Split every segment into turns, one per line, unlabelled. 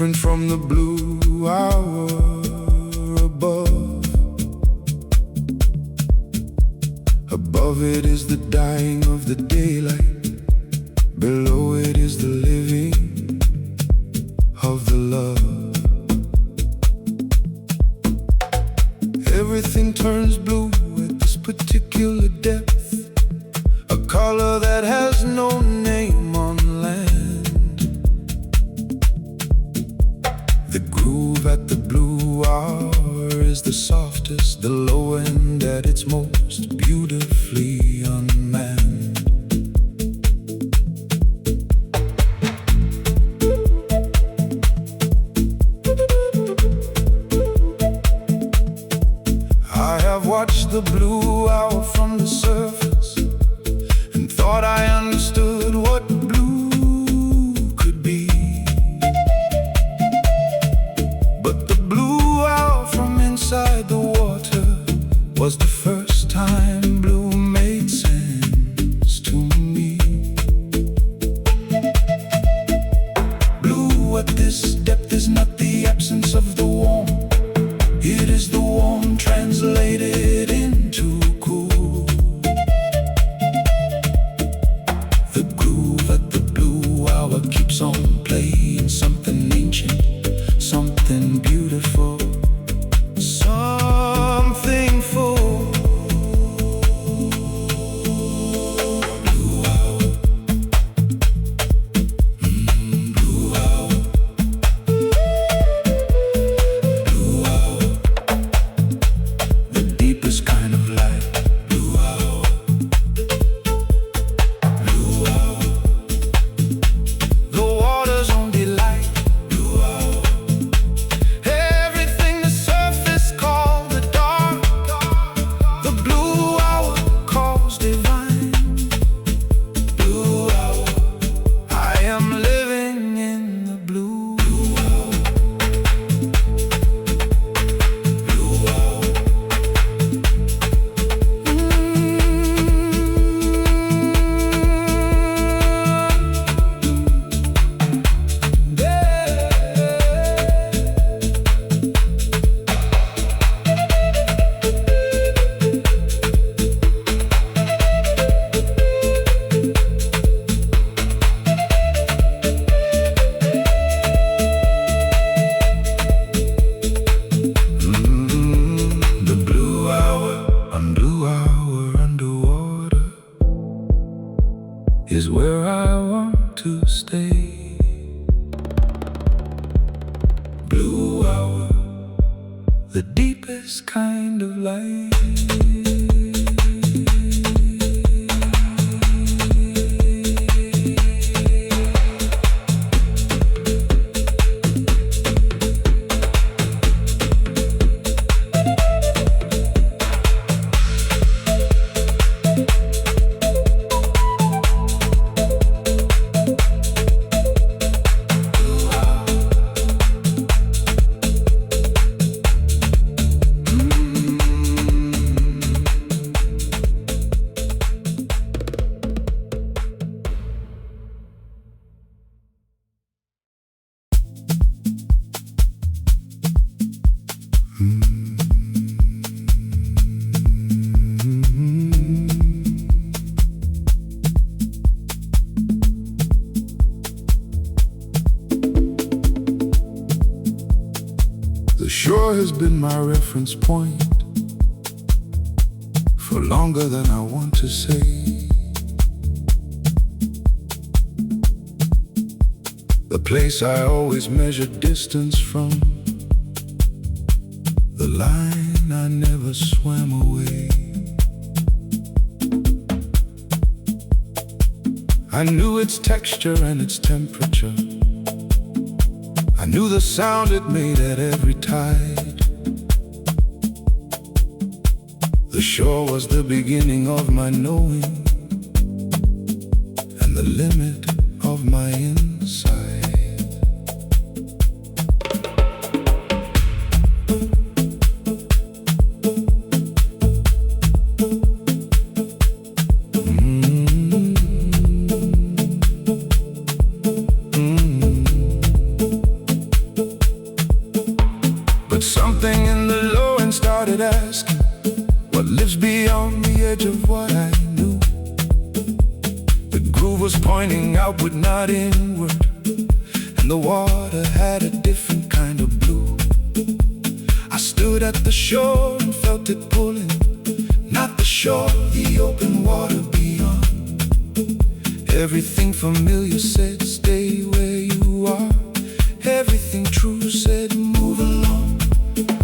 different from the blue hour above. Above it is the dying of the daylight, below it is the living of the love. Everything turns blue at this particular depth, a color that has no name on land. The groove at the blue hour is the softest, the low end at its most beautifully unmanned. I have watched the blue hour from the surface and thought I understood what blue could be. But the blue hour from inside the water was the first time blue made sense to me. Blue at this depth is not the absence of the warm, it is the warm translated into cool. The groove at the blue hour keeps on playing something ancient, something beautiful, something full. Blue hour, blue hour, blue hour, the deepest kind of light. Blue hour, blue hour, the water's own delight. Blue hour, everything the surface called the dark, the blue hour calls divine. Blue hour, I am living in the blue hour. Blue hour, the blue hour underwater is where I want to stay. Blue hour, the deepest kind of light. The shore has been my reference point for longer than I want to say. The place I always measured distance from, the line I never swam away. I knew its texture and its temperature. I knew the sound it made at every tide. The shore was the beginning of my knowing and the limit of my inside. started asking what lives beyond the edge of what I knew. The groove was pointing outward, not inward, and the water had a different kind of blue. I stood at the shore and felt it pulling, not the shore, the open water beyond. Everything familiar said, stay where you are. Everything true said, move along.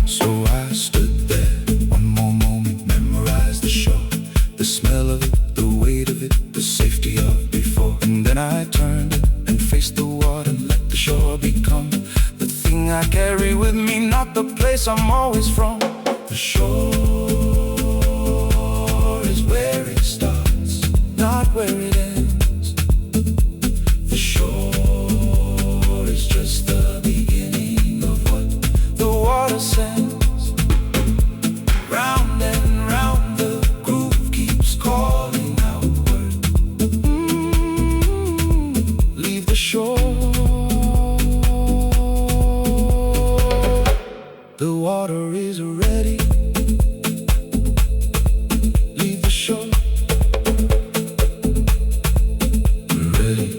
So I stood there, one more moment, memorized the shore, the smell of it, the weight of it, the safety of before. And then I turned and faced the water, and let the shore become the thing I carry with me, not the place I'm always from. The shore is where it starts, not where it ends. The shore is just the beginning of what the water sends. Round and round the groove keeps calling outward. Leave the shore. The water is ready. Leave the shore. We're ready.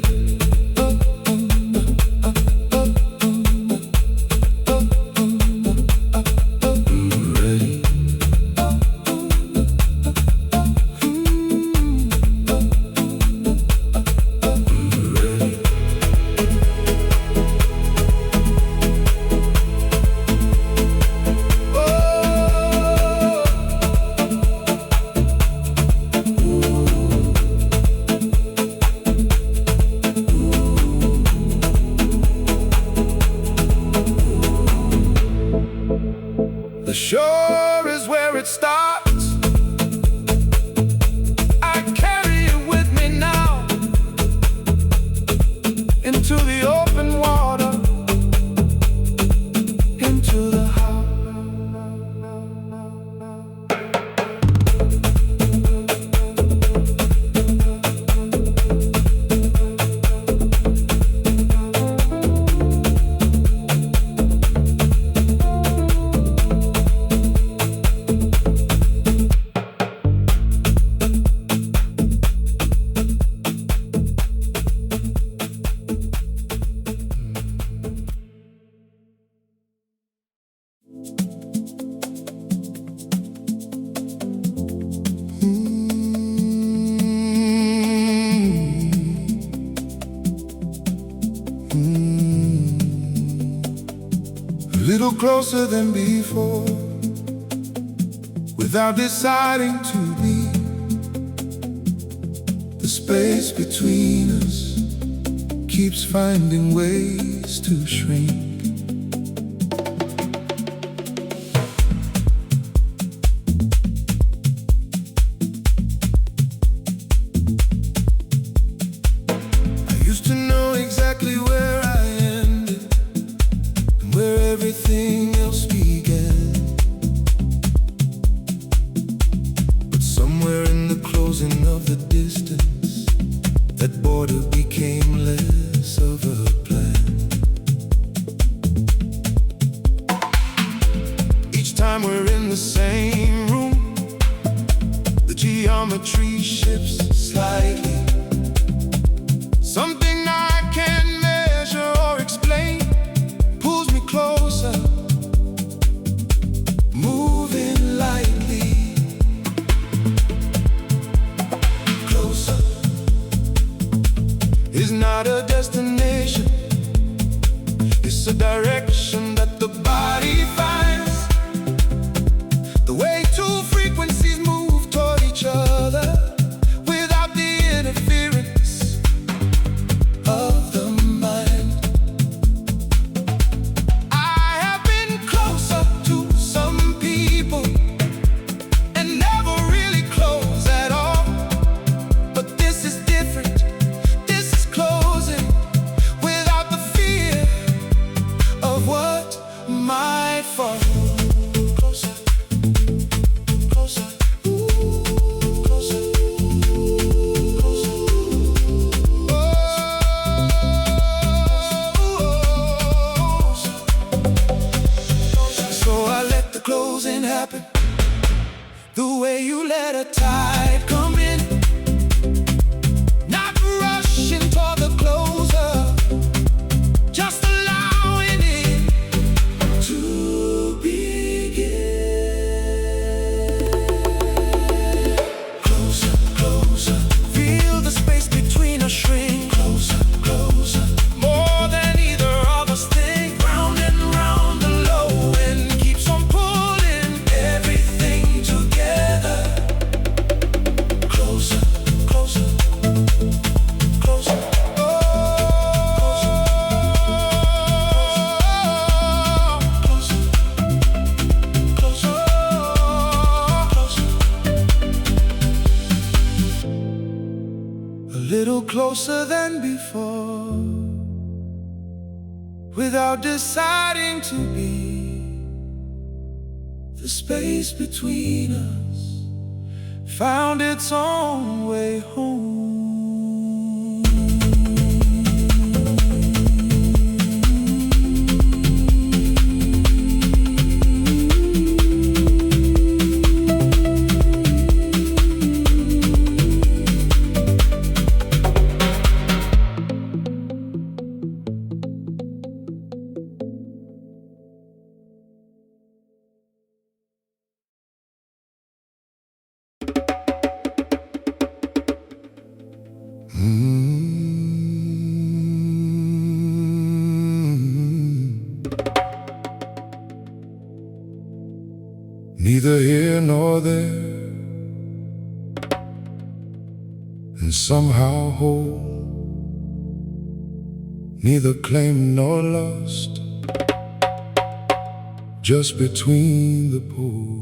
The shore is where it starts. I carry it with me now, into the open water, into the heart. A little closer than before, without deciding to be. The space between us keeps finding ways to shrink. I used to know exactly where I ended and where everything else began. But somewhere in the closing of the distance, that border became less of a plan. Each time we're in the same room, the geometry shifts slightly. Something I can't measure or explain pulls me closer, moving lightly. Closer is not a destination, it's a direction that the body finds. The way two frequencies move toward each other without the interference of the mind. I have been closer to some people and never really close at all. But this is different, this is closing without the fear of what might fall. Closer, closer, ooh, closer, closer. Oh, so I let the closing happen. The way you let a tide come in, not rushing toward the closer, just allowing it to begin. Closer, closer, feel the space between us shrink. Closer, closer, more than either of us think. Round and round the low end keeps on pulling everything together. Closer, closer, closer. A little closer than before, without deciding to be. The space between us found its own way home. Neither here nor there, and somehow whole, neither claimed nor lost, just between the poles.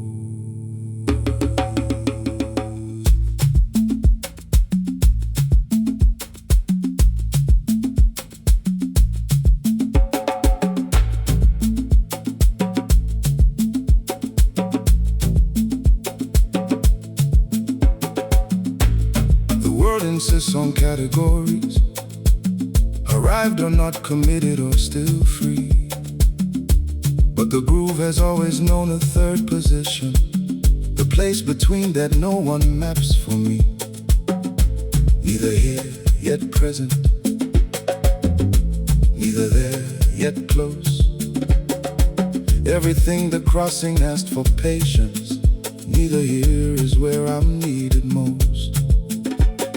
Insists on categories, arrived or not, committed or still free. But the groove has always known a third position, the place between that no one maps for me. Neither here yet present, neither there yet close. Everything the crossing asked for patience, neither here is where I'm needed most.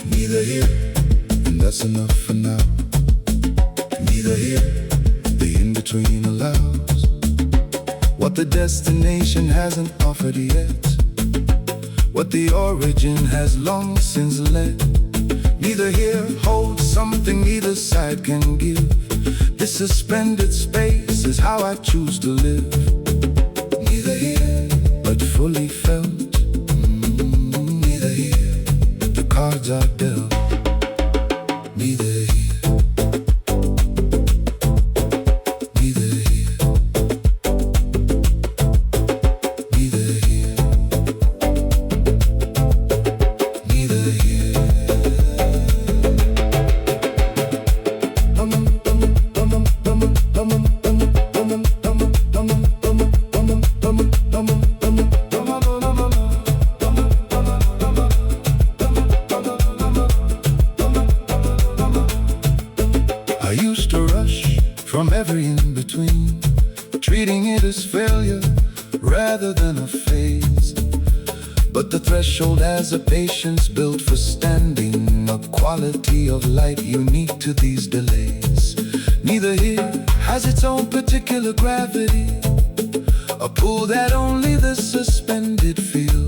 Neither here, and that's enough for now. Neither here, the in-between allows what the destination hasn't offered yet, what the origin has long since led. Neither here holds something either side can give. This suspended space is how I choose to live. Neither here, but fully felt. Neither here, the cards are dealt. Neither here. Neither here. Neither here. Neither here. I used to rush from every in-between, treating it as failure rather than a phase. But the threshold has a patience built for standing, a quality of light unique to these delays. Neither here has its own particular gravity, a pull that only the suspended feel.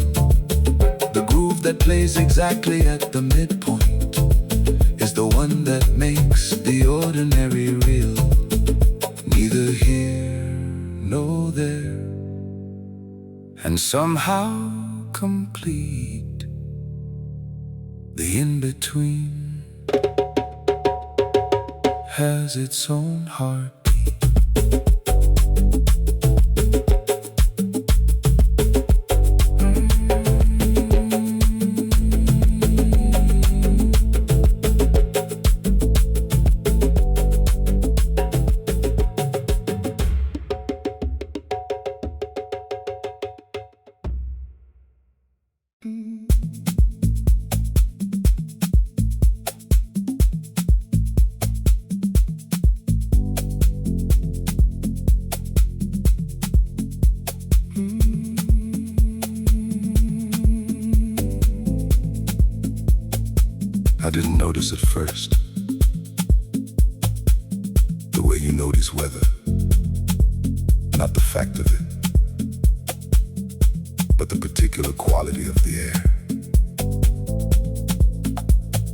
The groove that plays exactly at the midpoint is the one that makes the ordinary real. Neither here nor there, and somehow complete. The in-between has its own heart. I didn't notice at first the way you notice weather, not the fact of it, but the particular quality of the air.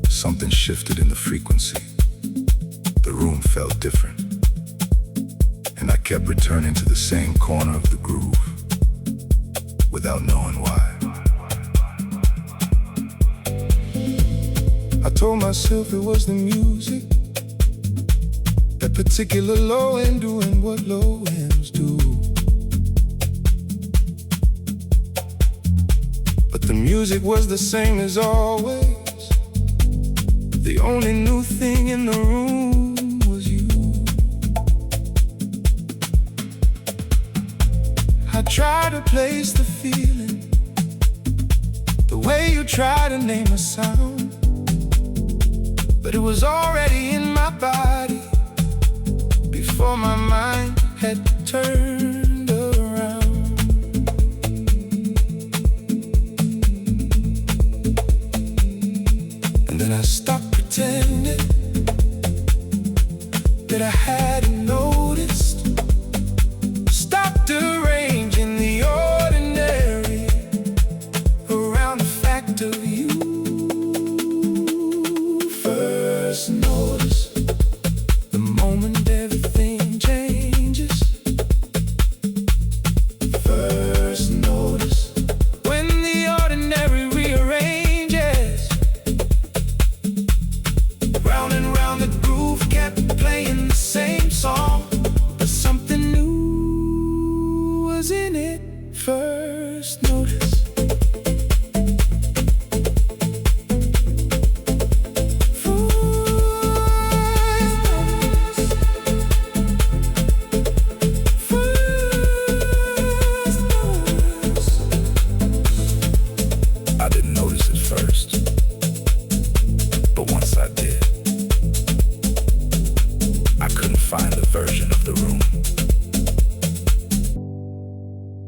Something shifted in the frequency. The room felt different, and I kept returning to the same corner of the groove without knowing why. I told myself it was the music, that particular low end doing what low ends do. But the music was the same as always. The only new thing in the room was you. I tried to place the feeling, the way you try to name a sound, but it was already in my body before my mind had turned around. And then I stopped pretending that I hadn't noticed. Stopped arranging the ordinary around the fact of you. First notice the moment everything changes. First notice when the ordinary rearranges. Round and round the groove kept playing the same song, but something new was in it. First notice. I didn't notice it first, but once I did, I couldn't find the version of the room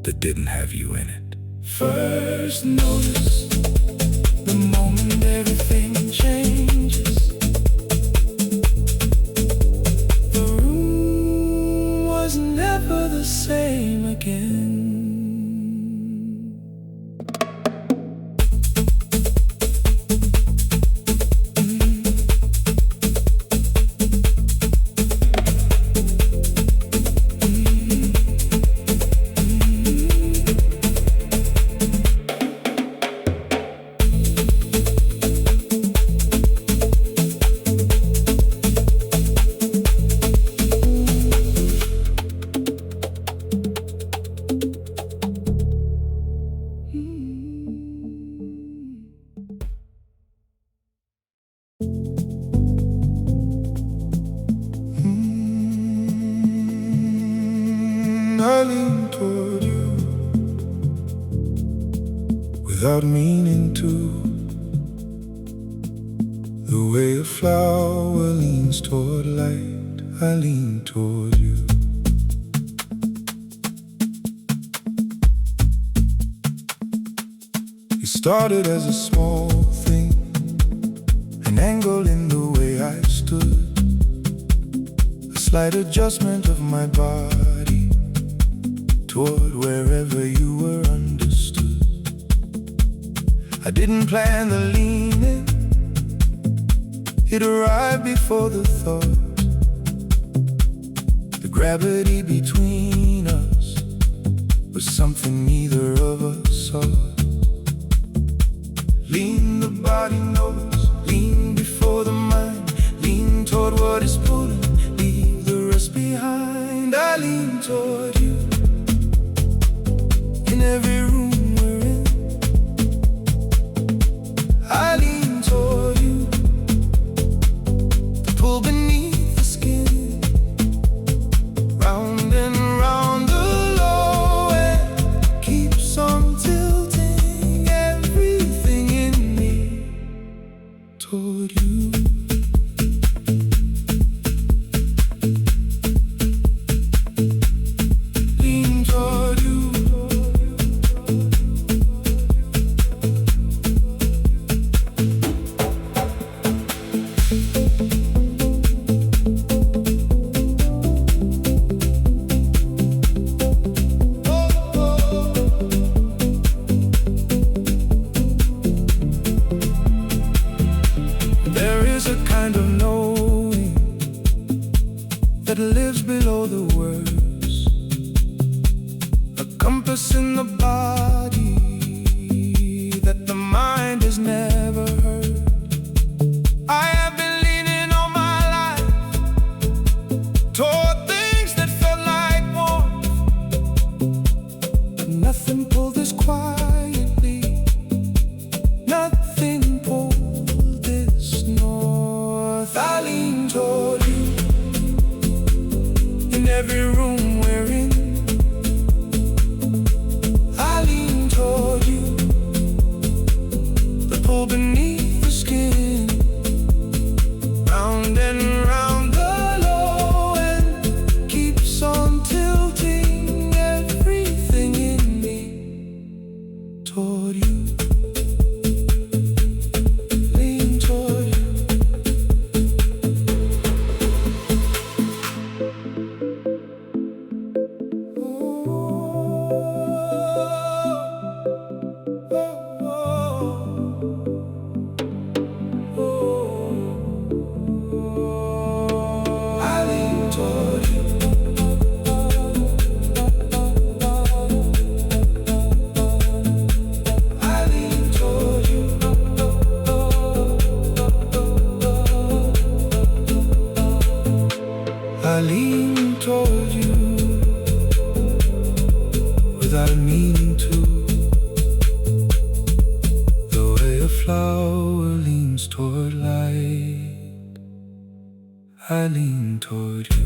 that didn't have you in it. First notice the moment everything changes. The room was never the same again. I lean toward you without meaning to, the way a flower leans toward light. I lean toward you. It started as a small thing, an angle in the way I stood, a slight adjustment of my body toward wherever you were understood. I didn't plan the leaning, it arrived before the thought. The gravity between us was something neither of us sought. Lean, the body knows, lean before the mind, lean toward what is pulling, leave the rest behind. I lean toward you in every room we're in. I lean toward you, the pull beneath the skin, round and round the low end keeps on tilting every this quietly. Nothing pulled this north. I lean toward you in every room we're in. I lean toward you, the pull beneath the skin, round and round the low end, keeps on tilting everything in me toward you. Lean toward you. I lean toward you. I lean toward you. I lean toward you without a meaning to, the way a flower leans toward light. I lean toward you.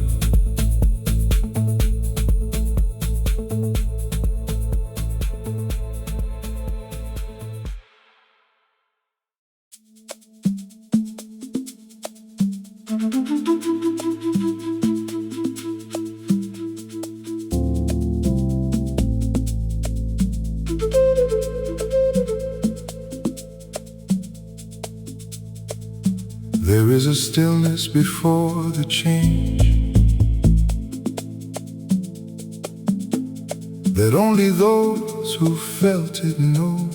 There is a stillness before the change that only those who felt it know.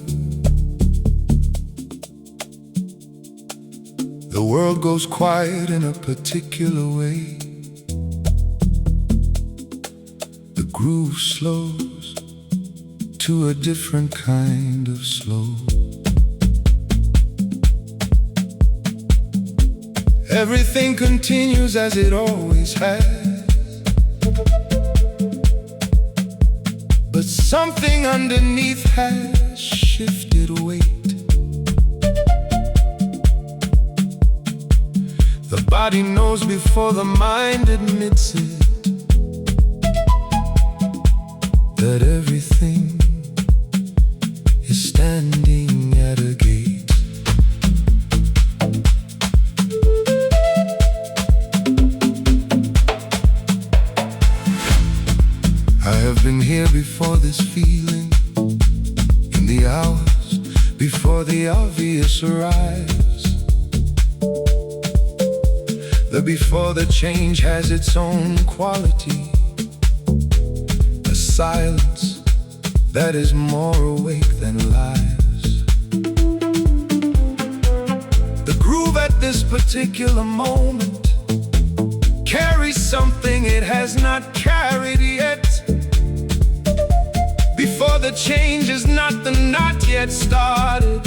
The world goes quiet in a particular way. The groove slows to a different kind of slow. Everything continues as it always has, but something underneath has shifted weight. The body knows before the mind admits it, that everything is standing at a gate. I have been here before this feeling, in the hours before the obvious arrives, that before the change has its own quality, a silence that is more awake than lies. The groove at this particular moment carries something it has not carried yet. Before the change is not the not yet started.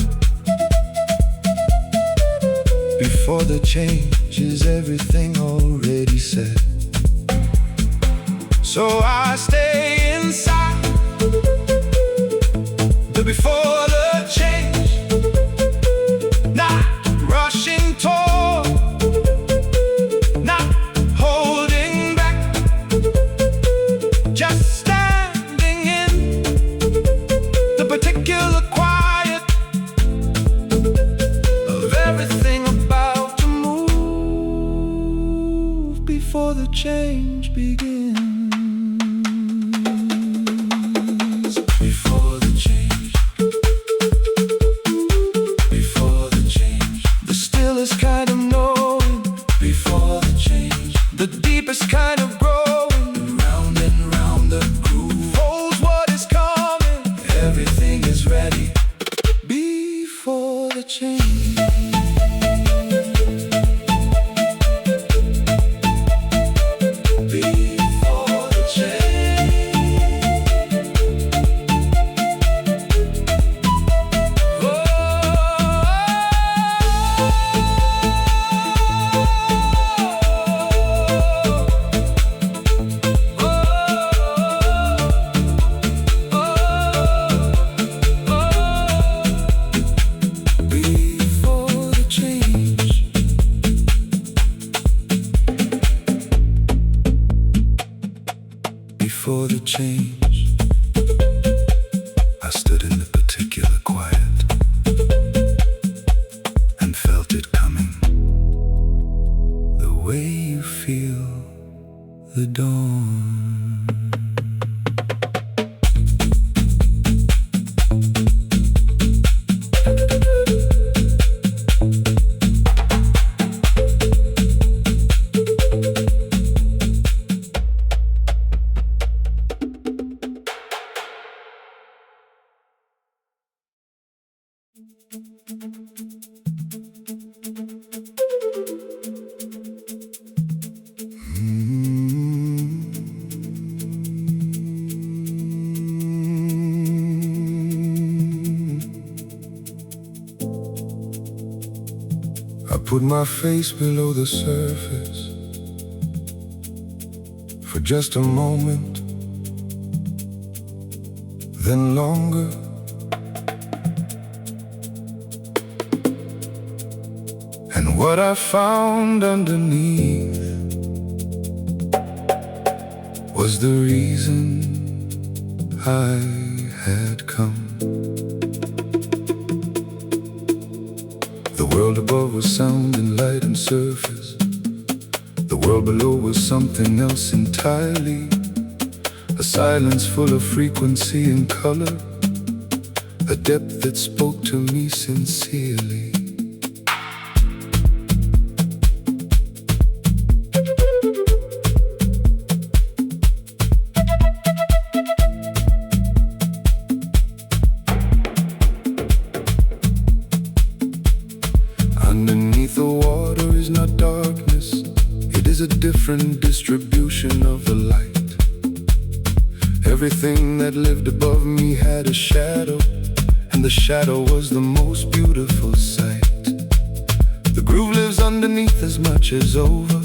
Before the change is everything already said. So I stay inside the before the change, not rushing toward, not holding back, just standing in the particular quiet of everything about to move before the change begins. Before the change, before the change, the stillest kind of knowing. Before the change, the deepest kind of growing. Round and round the groove holds what is coming. Everything is ready before the change. Before the change. particular quiet, and felt it coming, the way you feel the dawn. I put my face below the surface for just a moment, then longer. And what I found underneath was the reason I had come. The world above was sound and light and surface. The world below was something else entirely. A silence full of frequency and color, a depth that spoke to me sincerely. Underneath the water is not darkness, it is a different distribution of the light. Everything that lived above me had a shadow, and the shadow was the most beautiful sight. The groove lives underneath as much as over.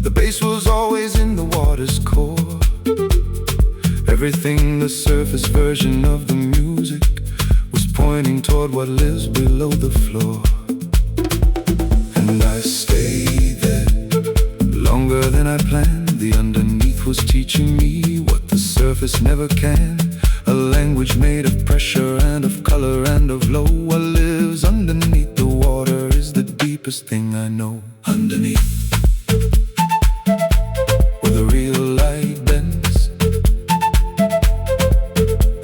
The bass was always in the water's core. Everything, the surface version of the music, was pointing toward what lives below the floor. And I stayed there longer than I planned. The underneath was teaching me what the surface never can. A language made of pressure and of color and of flow. What lives underneath the water is the deepest thing I know. Underneath, where the real light bends.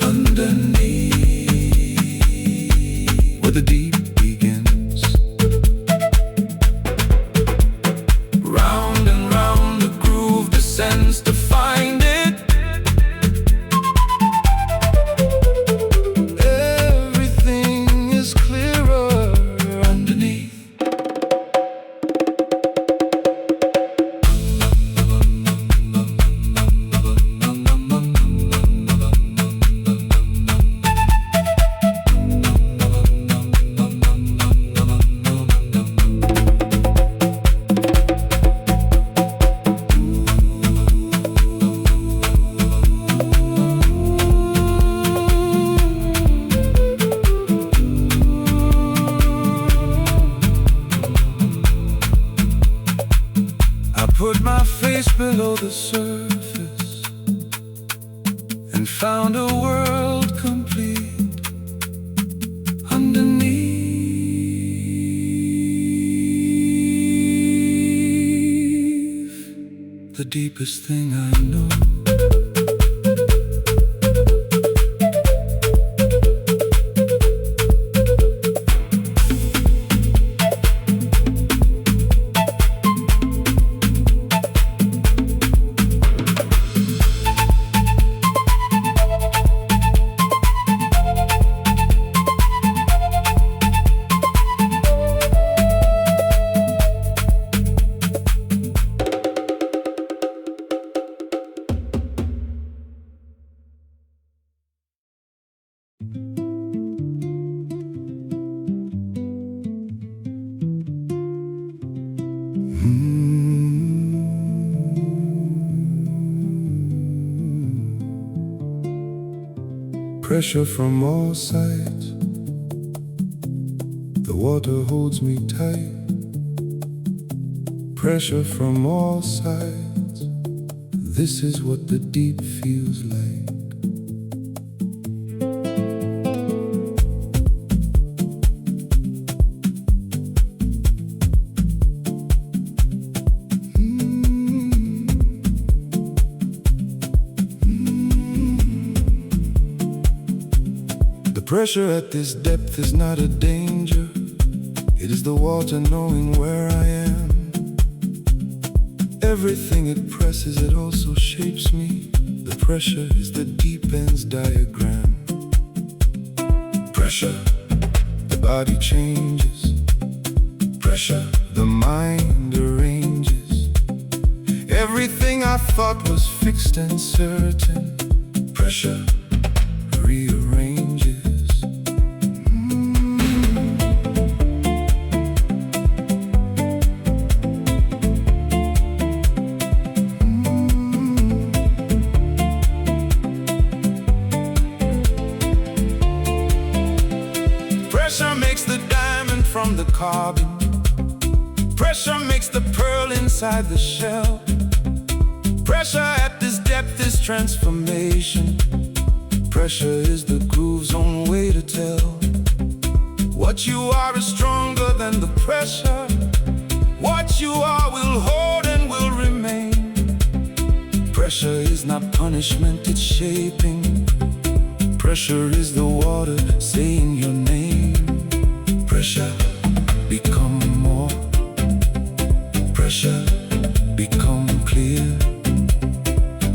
Underneath, where the deep begins. Round and round the groove descends to find it. Everything is clearer underneath. I put my face below the surface and found a world complete underneath, the deepest thing I know. Pressure from all sides. The water holds me tight. Pressure from all sides. This is what the deep feels like. pressure at this depth is not a danger. It is the water knowing where I am. Everything it presses, it also shapes me. The pressure is the deep end's diagram. Pressure, the body changes. Pressure, the mind arranges. Everything I thought was fixed and certain, pressure rearranges. Pressure makes the diamond from the carbon. Pressure makes the pearl inside the shell. Pressure at this depth is transformation. Pressure is the groove's own way to tell. What you are is stronger than the pressure. What you are will hold and will remain. Pressure is not punishment, it's shaping. Pressure is the water saying your name. Pressure, become more. Pressure, become clear.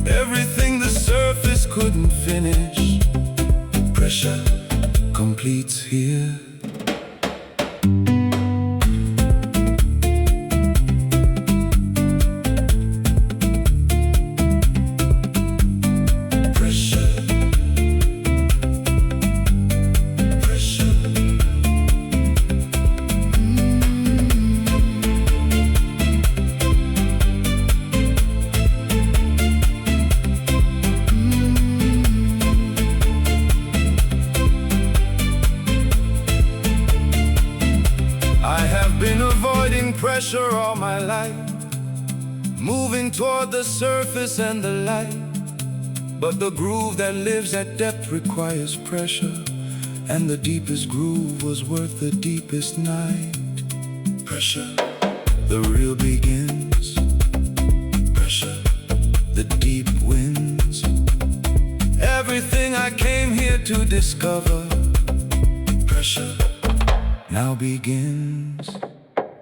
Everything the surface couldn't finish, pressure completes here. Pressure all my life, moving toward the surface and the light. But the groove that lives at depth requires pressure, and the deepest groove was worth the deepest night. Pressure, the real begins. Pressure, the deep wins. Everything I came here to discover, pressure now begins.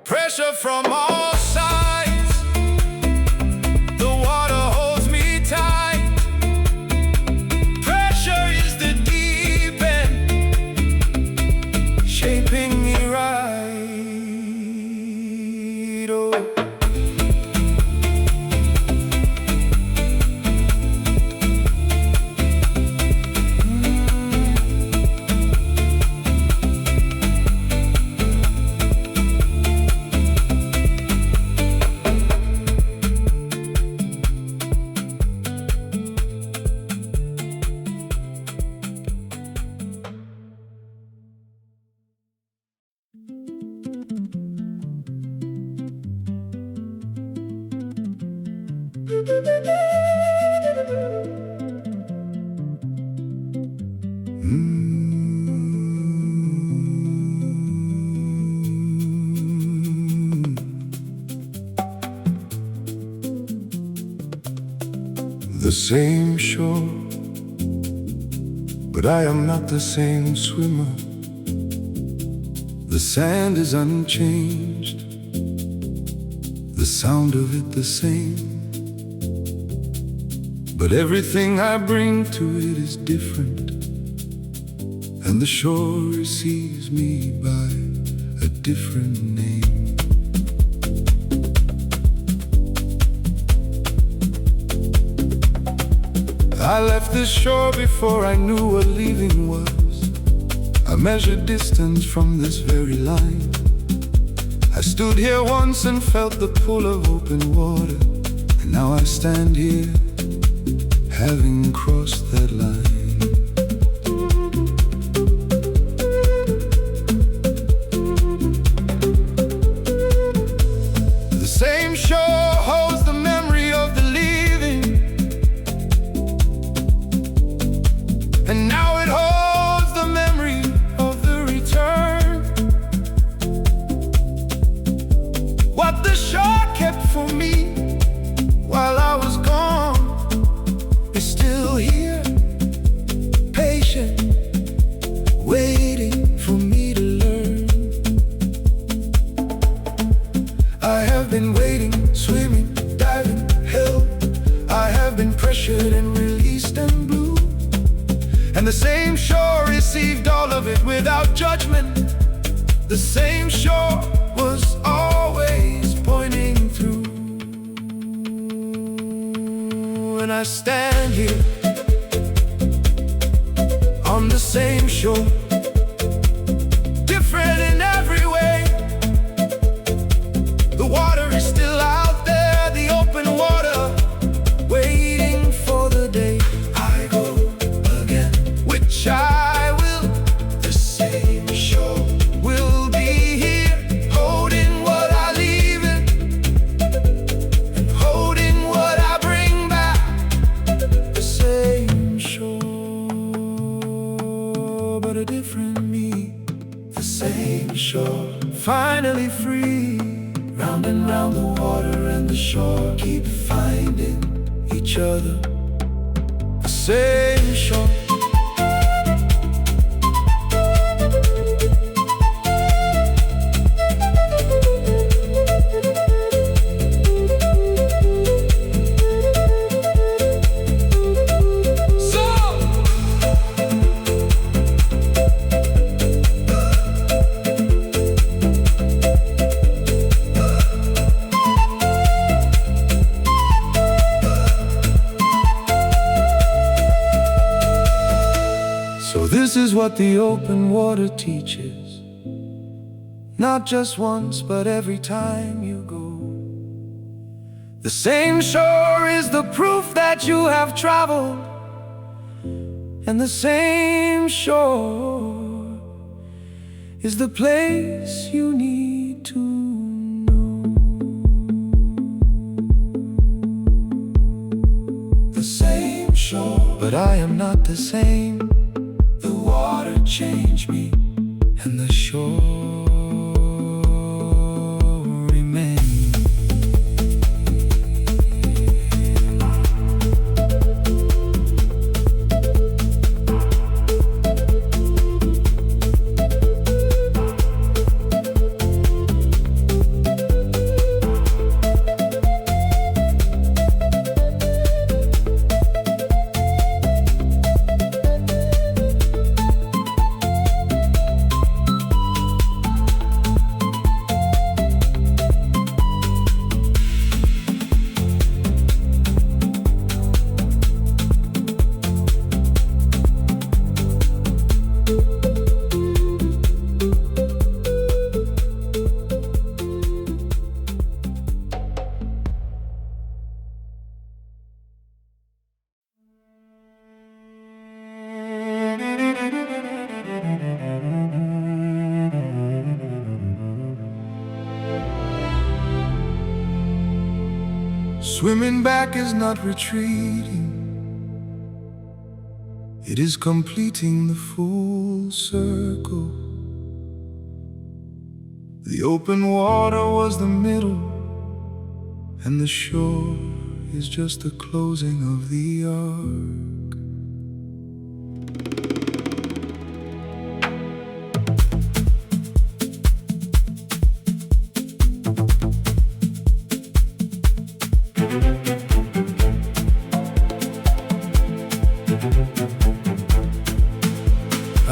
Pressure from all sides, the water holds me tight. Pressure is the deep end, shaping me right. Oh. The same shore, but I am not the same swimmer. The sand is unchanged, the sound of it the same. But everything I bring to it is different, and the shore receives me by a different name. I left this shore before I knew what leaving was. I measured distance from this very line. I stood here once and felt the pull of open water, and now I stand here, having crossed that line. The same shore holds the memory of the leaving, and now it holds the memory of the return. What the shore kept for me while I was gone is still here, The same shore was always pointing through. And I stand here on the same shore, different in every way. The water is still out there, the open water, waiting for the day I go again, which I will. The same shore will be here, holding what I leave in, and holding what I bring back. The same shore, but a different me. The same shore, finally free. Round and round the water and the shore keep finding each other. The same shore. So this is what the open water teaches, not just once, but every time you go. The same shore is the proof that you have traveled, and the same shore is the place you need to know. The same shore, but I am not the same. The water changed me, and the shore remains. Swimming back is not retreating, it is completing the full circle. The open water was the middle, and the shore is just the closing of the arc.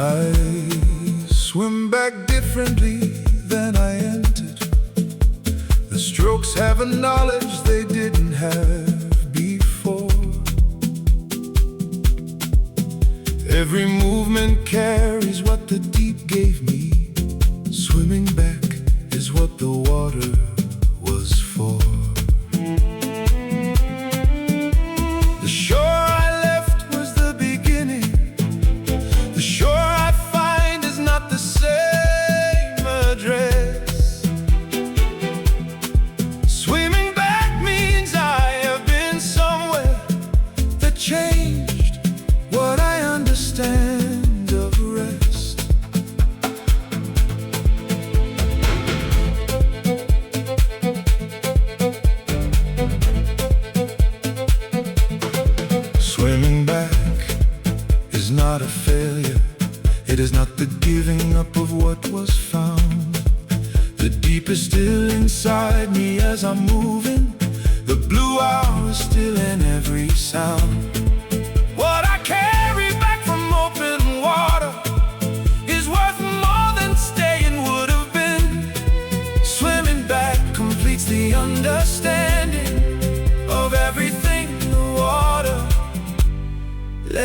I swim back differently than I entered. The strokes have a knowledge they didn't have before. Every movement carries what the deep gave me. Swimming back is what the water was for. The shore I left was the beginning. The shore I find is not the same address. Swimming back means I have been somewhere that changed what I understand of rest. Swimming back is not a failure. It is not the giving up of what was found. The deep is still inside me as I'm moving. The blue hour is still in every sound. What I carry back from open water is worth more than staying would have been.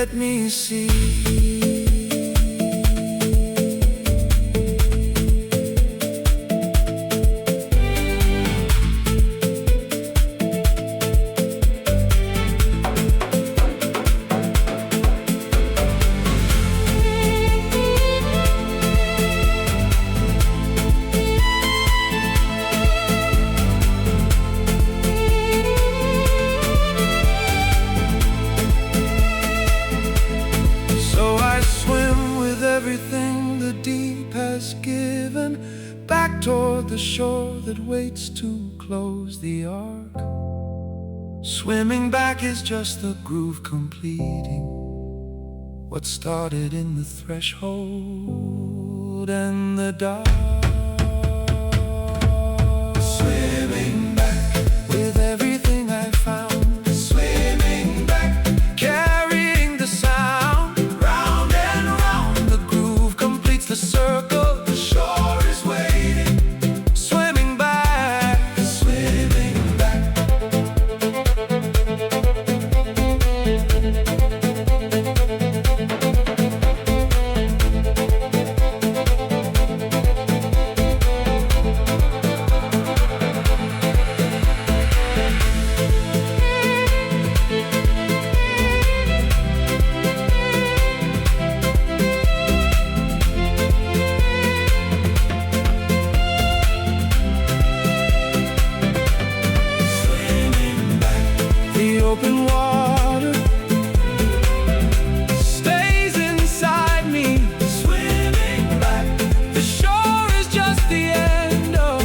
let me see. Everything the deep has given back toward the shore that waits to close the arc. Swimming back is just the groove completing what started in the threshold and the dark. Swimming back with everything I found. Swimming back, carrying the sound. Round and round, the groove completes the circle. The shore is waiting. Swimming back, swimming back. Open water stays inside me. Swimming back, the shore is just the end of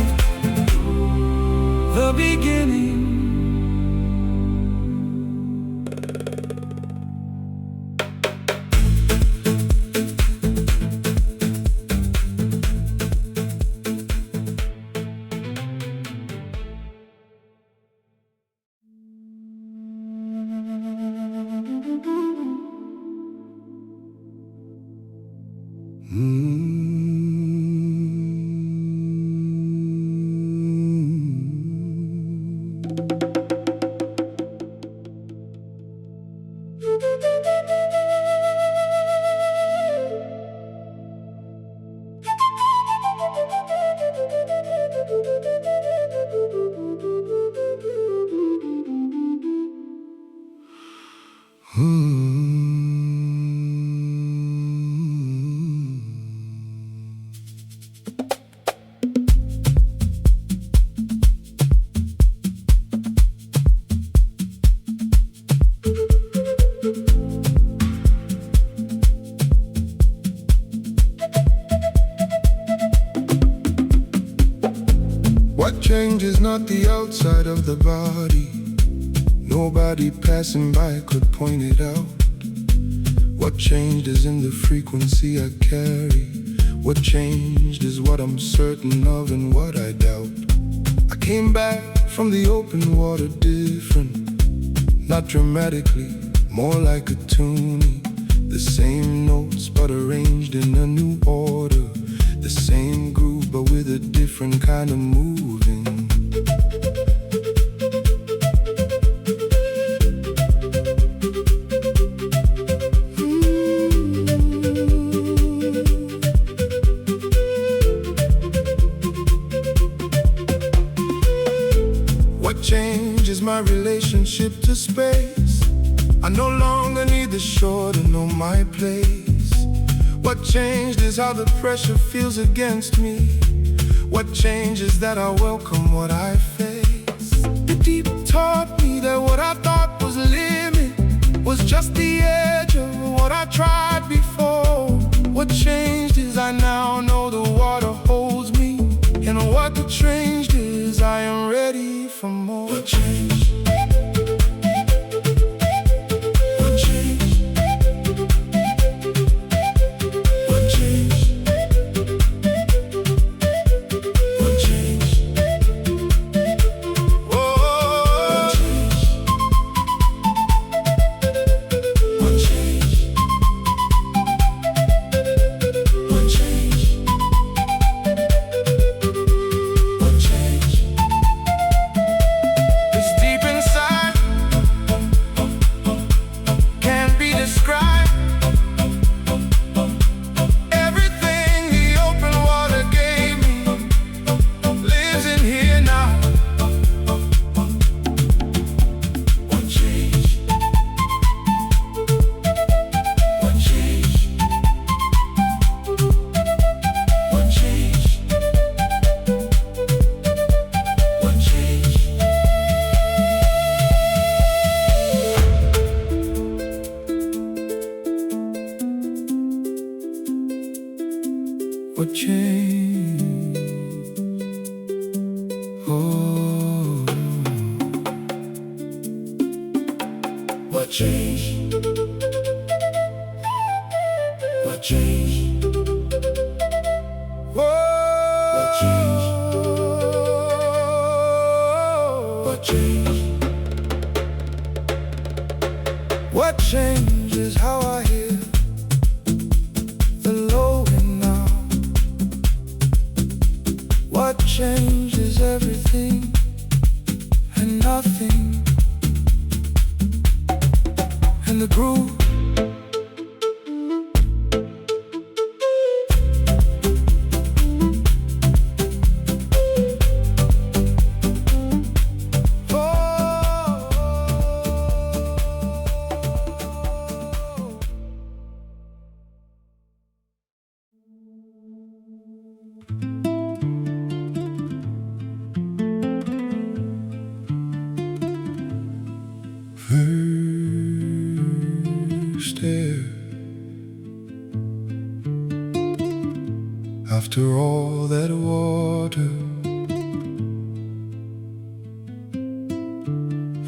the beginning. What change is not the outside of the body. Nobody passing by could point it out. What changed is in the frequency I carry. What changed is what I'm certain of and what I doubt. I came back from the open water different, not dramatically, more like a tuning. The same notes but arranged in a new order. The same groove but with a different kind of moving. What changes my relationship to space? I no longer need the shore to know my place. What changed is how the pressure feels against me. What changed is that I welcome what I face. The deep taught me that what I thought was limit was just the edge of what I tried before. What changed is I now know the water holds me. And what changed is I am ready for more. What changed? This what changed? Oh, what changed? What changed? What changed? What changed? What changed is how I hear the low and now. What changed is everything and nothing, and the groove. After all that water,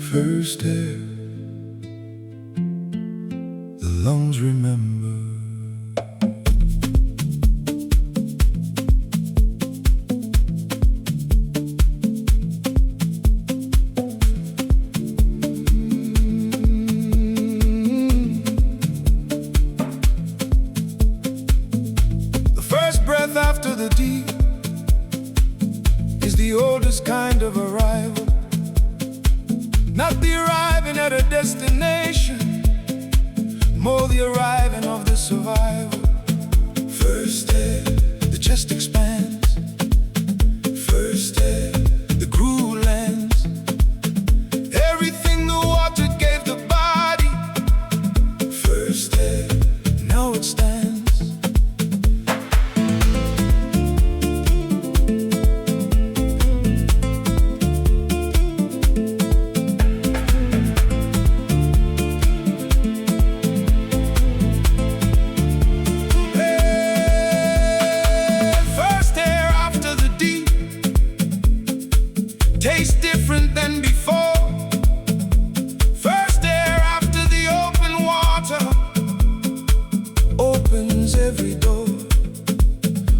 first air, the lungs remember. After the deep is the oldest kind of arrival, not the arriving at a destination, more the arriving of the survival. First air, the chest expands. First air, the groove lands. Everything the water gave the body. First air, now it stands. Tastes different than before. First air after the open water opens every door.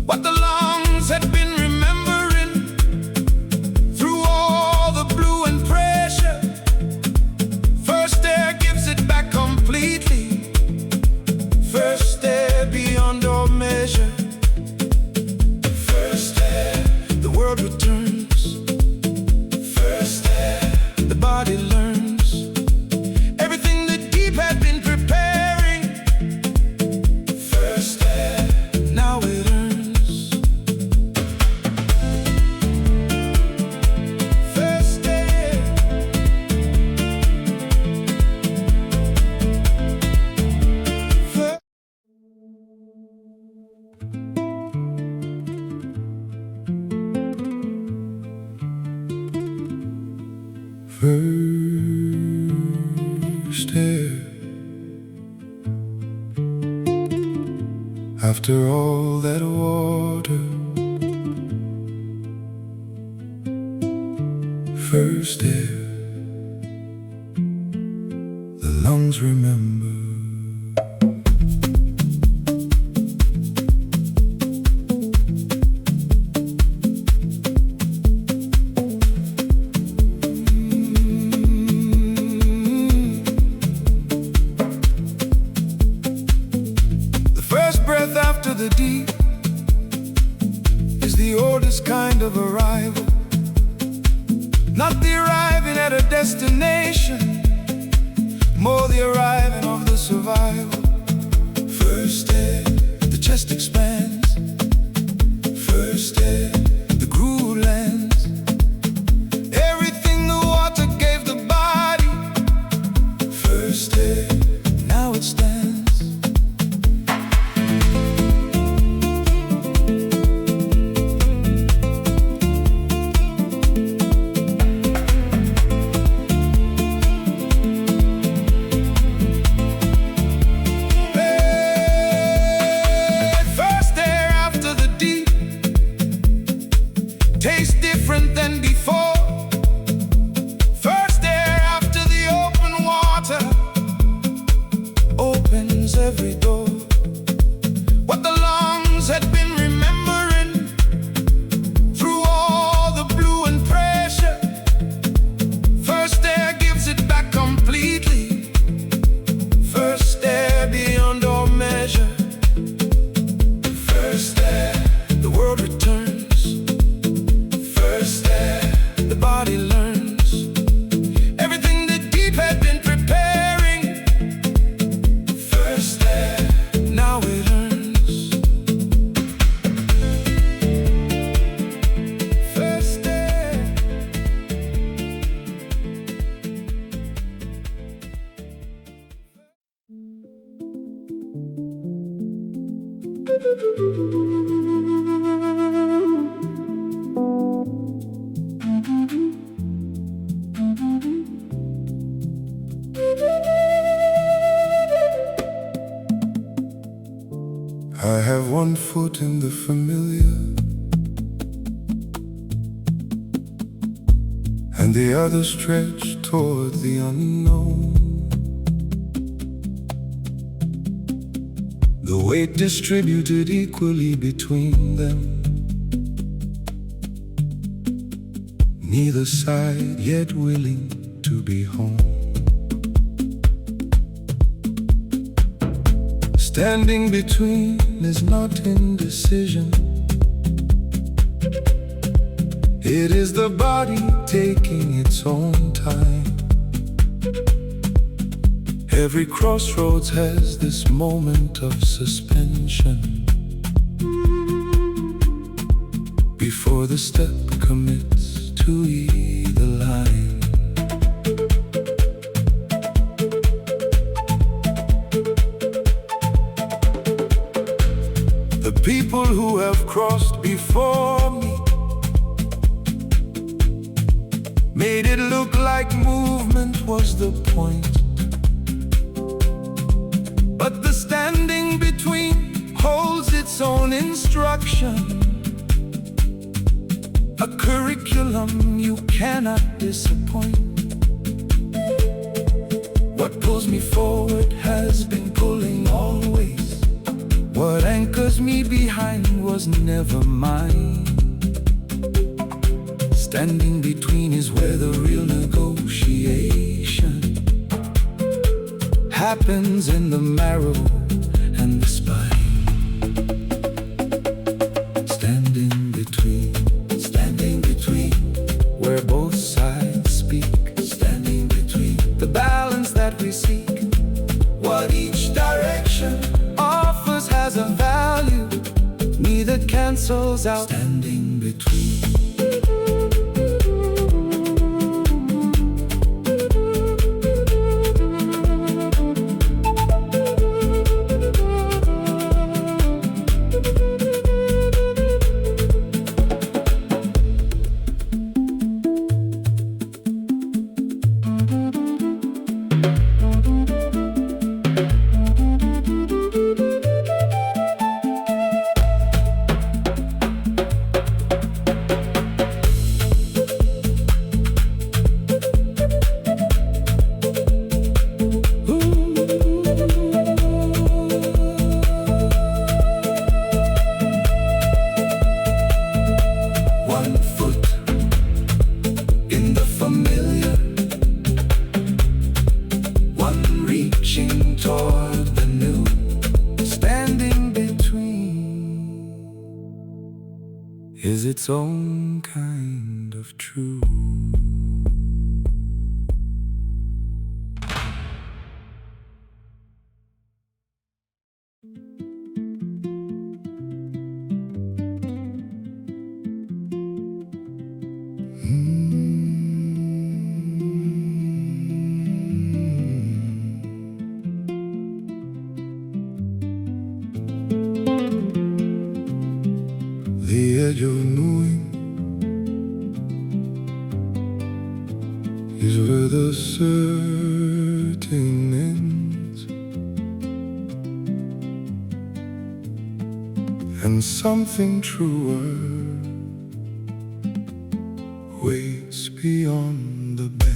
What the lungs had been remembering through all the blue and pressure, first air gives it back completely. First air beyond all measure. First air, the world returns. The body learns everything the deep had been preparing. First air, now it earns. First air. First air. After all that water, first air, the lungs remember. After the deep is the oldest kind of arrival, not the arriving at a destination, more the arriving of the survival. First air, the chest expands. First air, the groove lands. Everything the water gave the body. First air, now it stands. First caught in the familiar, and the other stretched toward the unknown. The weight distributed equally between them, neither side yet willing to be home. Standing between is not indecision. It is the body taking its own time. Every crossroads has this moment of suspension before the step commits to either line. The people who have crossed before me made it look like movement was the point. But the standing between holds its own instruction, a curriculum you cannot disappoint. What pulls me forward has been pulling always. What anchors me behind was never mine. Standing between is where the real negotiation happens, in the marrow and the spine. Standing between, where both sides speak. Standing between the balance that we seek. What each direction offers has a value, neither cancels out. Standing between. Is its own kind of true. The edge of knowing is where the certain ends, and something truer waits beyond the bend.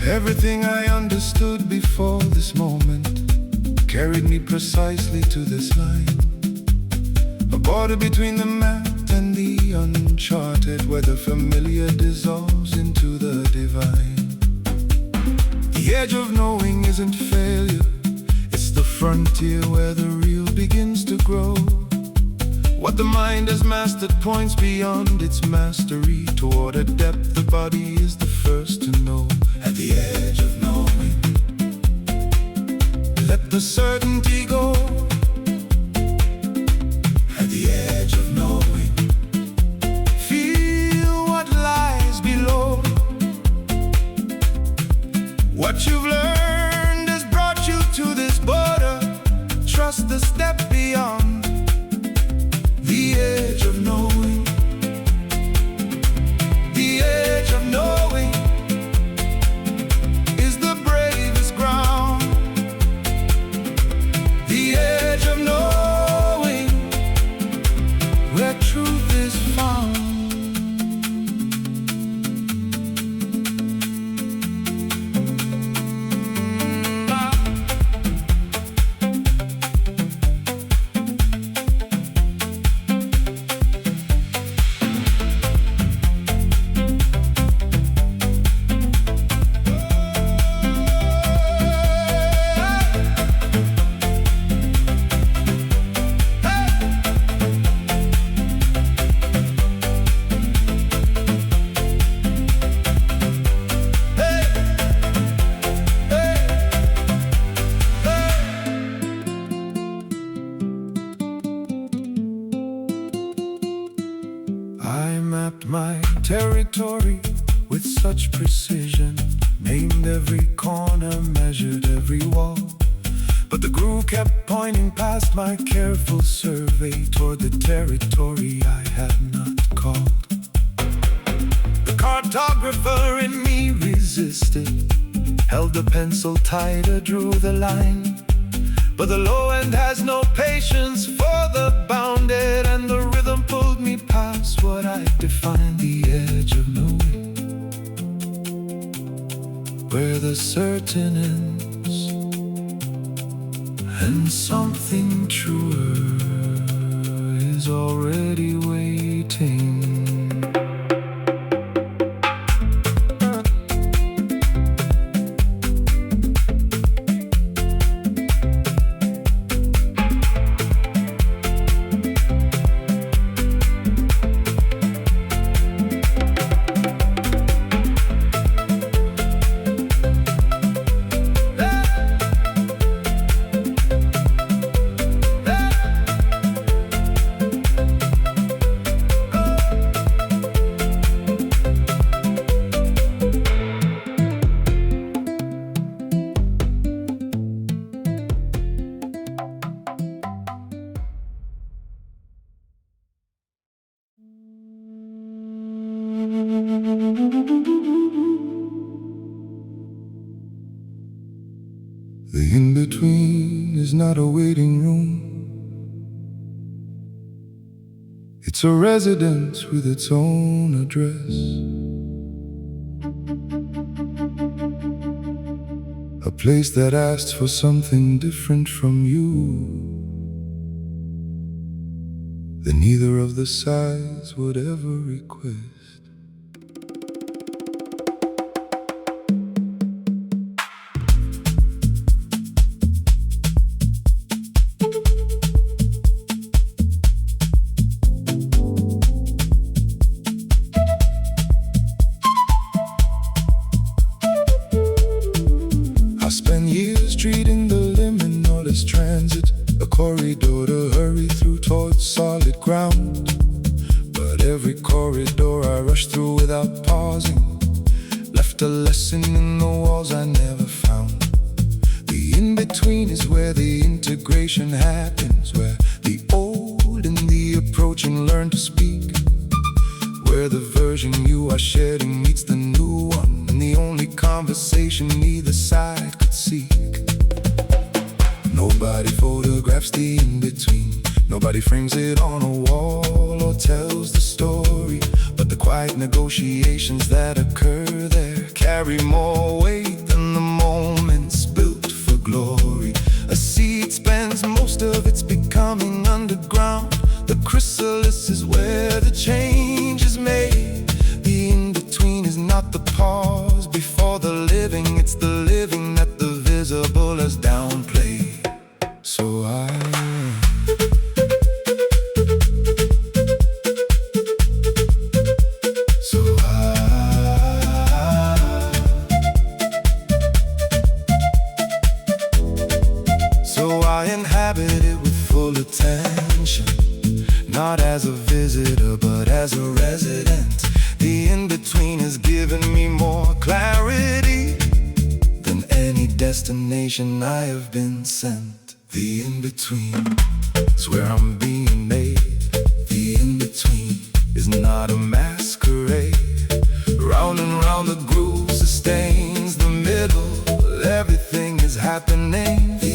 Everything I understood before this moment carried me precisely to this line, a border between the mapped and the uncharted, where the familiar dissolves into the divine. The edge of knowing isn't failure, it's the frontier where the real begins to grow. What the mind has mastered points beyond its mastery, toward a depth the body is the first to know. At the edge of knowing, let the the certainty go. At the edge of knowing, feel what lies below. What you've learned has brought you to this border. Trust the step beyond, the edge of knowing. The edge of knowing is the bravest ground. The edge of knowing, where truth is found. I mapped my territory with such precision, named every corner, measured every wall. But the groove kept pointing past my careful survey toward the territory I had not called. The cartographer in me resisted, held the pencil tighter, drew the line. But the low end has no patience for the bounded, and the rhythm pulled me past what I defined, the edge of knowing, where the certain ends and something truer is already waiting. The in-between is not a waiting room. It's a residence with its own address. A place that asks for something different from you than either of the sides would ever request. I spent years treating the liminal as transit, a corridor to hurry through towards solid ground. But every corridor I rushed through without pausing left a lesson in the walls I never found. The in-between is where the integration happens, where the old and the approaching learn to speak, where the version you are shedding meets the new one, and the only conversation neither side could seek. Nobody photographs the in-between, nobody frames it on a wall or tells the story, but the quiet negotiations that occur there carry more weight than the moments built for glory. A seed spends most of its becoming underground. The chrysalis is where the change is made. The in-between is not the pause before the living, it's the living that the visible has downplayed. So inhabit it with full attention, not as a visitor but as a resident. The in-between has given me more clarity than any destination I have been sent. The in-between is where I'm being made. The in-between is not a masquerade. Round and round the groove sustains the middle. Everything is happening